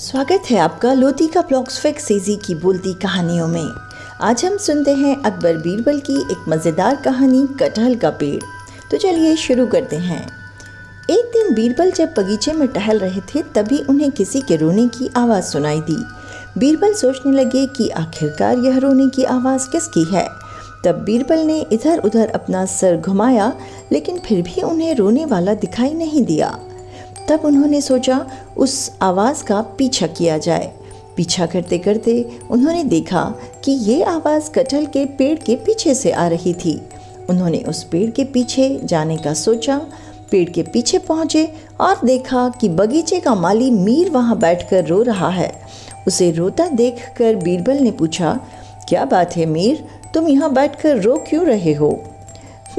स्वागत है आपका लोतिका ब्लॉग्स फैक्ट सीजी की बोलती कहानियों में। आज हम सुनते हैं अकबर बीरबल की एक मज़ेदार कहानी कटहल का पेड़। तो चलिए शुरू करते हैं। एक दिन बीरबल जब बगीचे में टहल रहे थे तभी उन्हें किसी के रोने की आवाज़ सुनाई दी। बीरबल सोचने लगे कि आखिरकार यह रोने की आवाज़ किसकी है। तब बीरबल ने इधर उधर अपना सर घुमाया लेकिन फिर भी उन्हें रोने वाला दिखाई नहीं दिया। तब उन्होंने सोचा उस आवाज़ का पीछा किया जाए। पीछा करते करते उन्होंने देखा कि ये आवाज़ कटहल के पेड़ के पीछे से आ रही थी। उन्होंने उस पेड़ के पीछे जाने का सोचा। पेड़ के पीछे पहुँचे और देखा कि बगीचे का माली मीर वहाँ बैठकर रो रहा है। उसे रोता देखकर बीरबल ने पूछा, क्या बात है मीर, तुम यहाँ बैठकर रो क्यों रहे हो?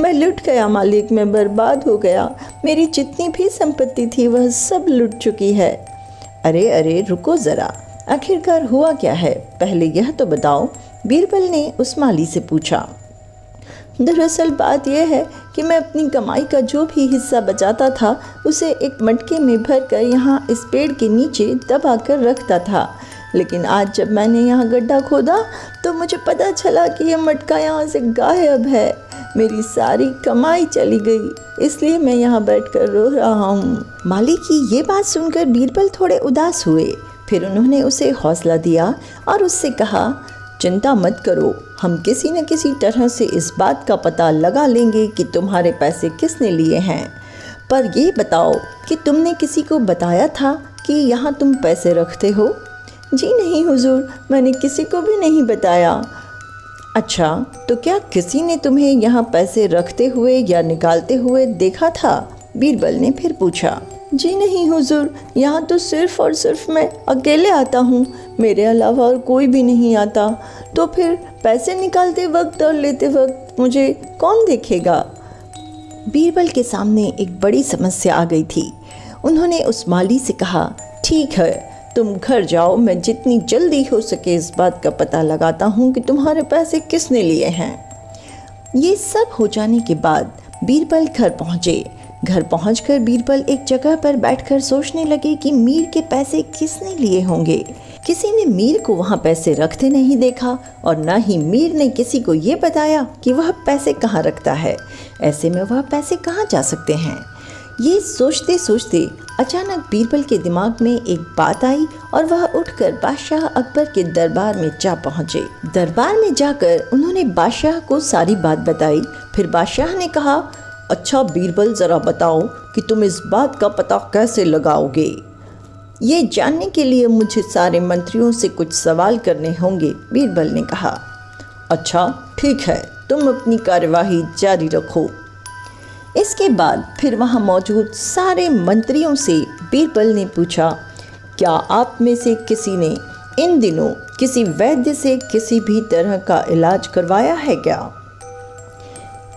मैं लुट गया मालिक, मैं बर्बाद हो गया। मेरी जितनी भी संपत्ति थी वह सब लुट चुकी है। अरे अरे रुको ज़रा, आखिरकार हुआ क्या है, पहले यह तो बताओ, बीरबल ने उस माली से पूछा। दरअसल बात यह है कि मैं अपनी कमाई का जो भी हिस्सा बचाता था उसे एक मटके में भर कर यहाँ इस पेड़ के नीचे दबा कर रखता था। लेकिन आज जब मैंने यहाँ गड्ढा खोदा तो मुझे पता चला कि यह मटका यहाँ से गायब है। मेरी सारी कमाई चली गई, इसलिए मैं यहाँ बैठकर रो रहा हूँ। माली की ये बात सुनकर बीरबल थोड़े उदास हुए। फिर उन्होंने उसे हौसला दिया और उससे कहा, चिंता मत करो, हम किसी न किसी तरह से इस बात का पता लगा लेंगे कि तुम्हारे पैसे किसने लिए हैं। पर ये बताओ कि तुमने किसी को बताया था कि यहाँ तुम पैसे रखते हो? जी नहीं हुजूर, मैंने किसी को भी नहीं बताया। अच्छा, तो क्या किसी ने तुम्हें यहाँ पैसे रखते हुए या निकालते हुए देखा था? बीरबल ने फिर पूछा। जी नहीं हुजूर, यहाँ तो सिर्फ और सिर्फ मैं अकेले आता हूँ, मेरे अलावा और कोई भी नहीं आता। तो फिर पैसे निकालते वक्त और लेते वक्त मुझे कौन देखेगा? बीरबल के सामने एक बड़ी समस्या आ गई थी। उन्होंने उस माली से कहा, ठीक है, तुम घर जाओ, मैं जितनी जल्दी हो सके इस बात का पता लगाता हूँ कि तुम्हारे पैसे किसने लिए हैं। ये सब हो जाने के बाद बीरबल घर पहुँचे। घर पहुँचकर बीरबल एक जगह पर बैठकर सोचने लगे कि मीर के पैसे किसने लिए होंगे। किसी ने मीर को वहाँ पैसे रखते नहीं देखा और न ही मीर ने किसी को ये बताया कि वह पैसे कहाँ रखता है। ऐसे में वह पैसे कहाँ जा सकते हैं? ये सोचते सोचते अचानक बीरबल के दिमाग में एक बात आई और वह उठकर बादशाह अकबर के दरबार में जा पहुँचे। दरबार में जाकर उन्होंने बादशाह को सारी बात बताई। फिर बादशाह ने कहा, अच्छा बीरबल, ज़रा बताओ कि तुम इस बात का पता कैसे लगाओगे? ये जानने के लिए मुझे सारे मंत्रियों से कुछ सवाल करने होंगे, बीरबल ने कहा। अच्छा ठीक है, तुम अपनी कार्यवाही जारी रखो। इसके बाद फिर वहाँ मौजूद सारे मंत्रियों से बीरबल ने पूछा, क्या आप में से किसी ने इन दिनों किसी वैद्य से किसी भी तरह का इलाज करवाया है क्या?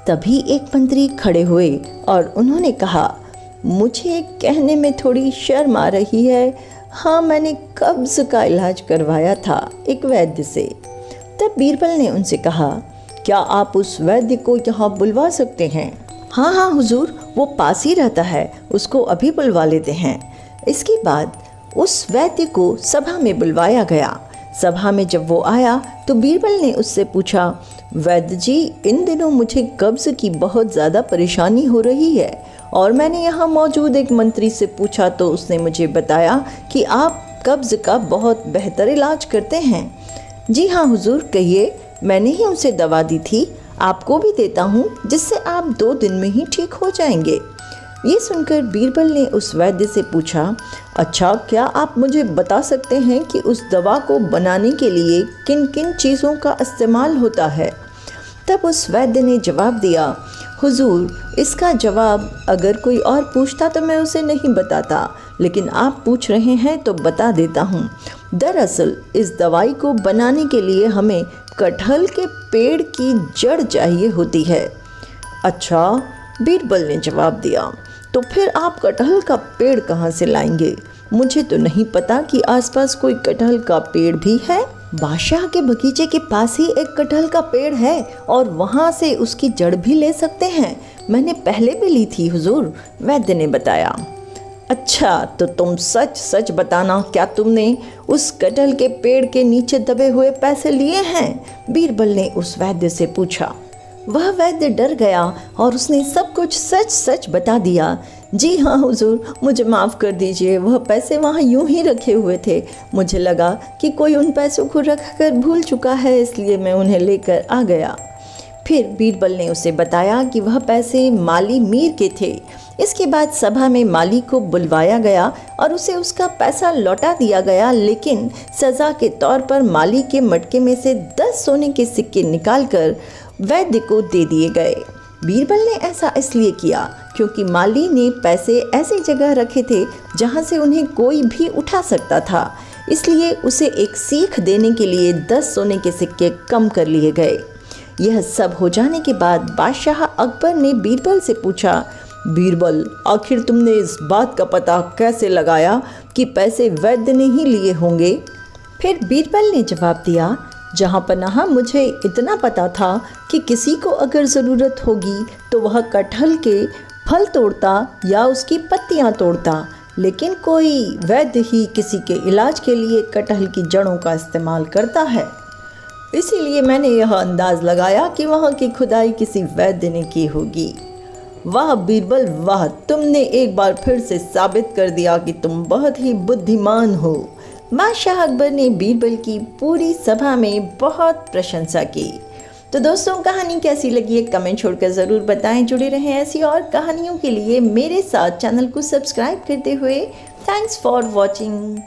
तभी एक मंत्री खड़े हुए और उन्होंने कहा, मुझे कहने में थोड़ी शर्म आ रही है, हाँ मैंने कब्ज़ का इलाज करवाया था एक वैद्य से। तब बीरबल ने उनसे कहा, क्या आप उस वैद्य को यहाँ बुलवा सकते हैं? हाँ हाँ हुजूर, वो पास ही रहता है, उसको अभी बुलवा लेते हैं। इसके बाद उस वैद्य को सभा में बुलवाया गया। सभा में जब वो आया तो बीरबल ने उससे पूछा, वैद्य जी, इन दिनों मुझे कब्ज़ की बहुत ज़्यादा परेशानी हो रही है और मैंने यहाँ मौजूद एक मंत्री से पूछा तो उसने मुझे बताया कि आप कब्ज़ का बहुत बेहतर इलाज करते हैं। जी हाँ हुजूर, कहिए, मैंने ही उनसे दवा दी थी, आपको भी देता हूँ, जिससे आप 2 दिन में ही ठीक हो जाएंगे। ये सुनकर बीरबल ने उस वैद्य से पूछा, अच्छा क्या आप मुझे बता सकते हैं कि उस दवा को बनाने के लिए किन किन चीज़ों का इस्तेमाल होता है? तब उस वैद्य ने जवाब दिया, हुजूर, इसका जवाब अगर कोई और पूछता तो मैं उसे नहीं बताता, लेकिन आप पूछ रहे हैं तो बता देता हूँ। दरअसल इस दवाई को बनाने के लिए हमें कटहल के पेड़ की जड़ चाहिए होती है। अच्छा, बीरबल ने जवाब दिया, तो फिर आप कटहल का पेड़ कहाँ से लाएंगे? मुझे तो नहीं पता कि आसपास कोई कटहल का पेड़ भी है। बादशाह के बगीचे के पास ही एक कटहल का पेड़ है और वहाँ से उसकी जड़ भी ले सकते हैं। मैंने पहले भी ली थी हुजूर, वैद्य ने बताया। अच्छा, तो तुम सच सच बताना, क्या तुमने उस कटहल के पेड़ के नीचे दबे हुए पैसे लिए हैं? बीरबल ने उस वैद्य से पूछा। वह वैद्य डर गया और उसने सब कुछ सच सच बता दिया। जी हाँ हुजूर, मुझे माफ़ कर दीजिए, वह पैसे वहाँ यूं ही रखे हुए थे। मुझे लगा कि कोई उन पैसों को रख कर भूल चुका है, इसलिए मैं उन्हें लेकर आ गया। फिर बीरबल ने उसे बताया कि वह पैसे माली मीर के थे। इसके बाद सभा में माली को बुलवाया गया और उसे उसका पैसा लौटा दिया गया, लेकिन सज़ा के तौर पर माली के मटके में से 10 सोने के सिक्के निकालकर वैद्य को दे दिए गए। बीरबल ने ऐसा इसलिए किया क्योंकि माली ने पैसे ऐसी जगह रखे थे जहां से उन्हें कोई भी उठा सकता था, इसलिए उसे एक सीख देने के लिए 10 सोने के सिक्के कम कर लिए गए। यह सब हो जाने के बाद बादशाह अकबर ने बीरबल से पूछा, बीरबल, आखिर तुमने इस बात का पता कैसे लगाया कि पैसे वैद्य ने ही लिए होंगे? फिर बीरबल ने जवाब दिया, जहाँ पनाह मुझे इतना पता था कि किसी को अगर ज़रूरत होगी तो वह कटहल के फल तोड़ता या उसकी पत्तियाँ तोड़ता, लेकिन कोई वैद्य ही किसी के इलाज के लिए कटहल की जड़ों का इस्तेमाल करता है। इसीलिए मैंने यह अंदाज़ लगाया कि वहाँ की खुदाई किसी वैद्य ने की होगी। वाह बीरबल वाह, तुमने एक बार फिर से साबित कर दिया कि तुम बहुत ही बुद्धिमान हो। बादशाह अकबर ने बीरबल की पूरी सभा में बहुत प्रशंसा की। तो दोस्तों, कहानी कैसी लगी है कमेंट छोड़कर ज़रूर बताएं। जुड़े रहें ऐसी और कहानियों के लिए मेरे साथ चैनल को सब्सक्राइब करते हुए। Thanks for watching.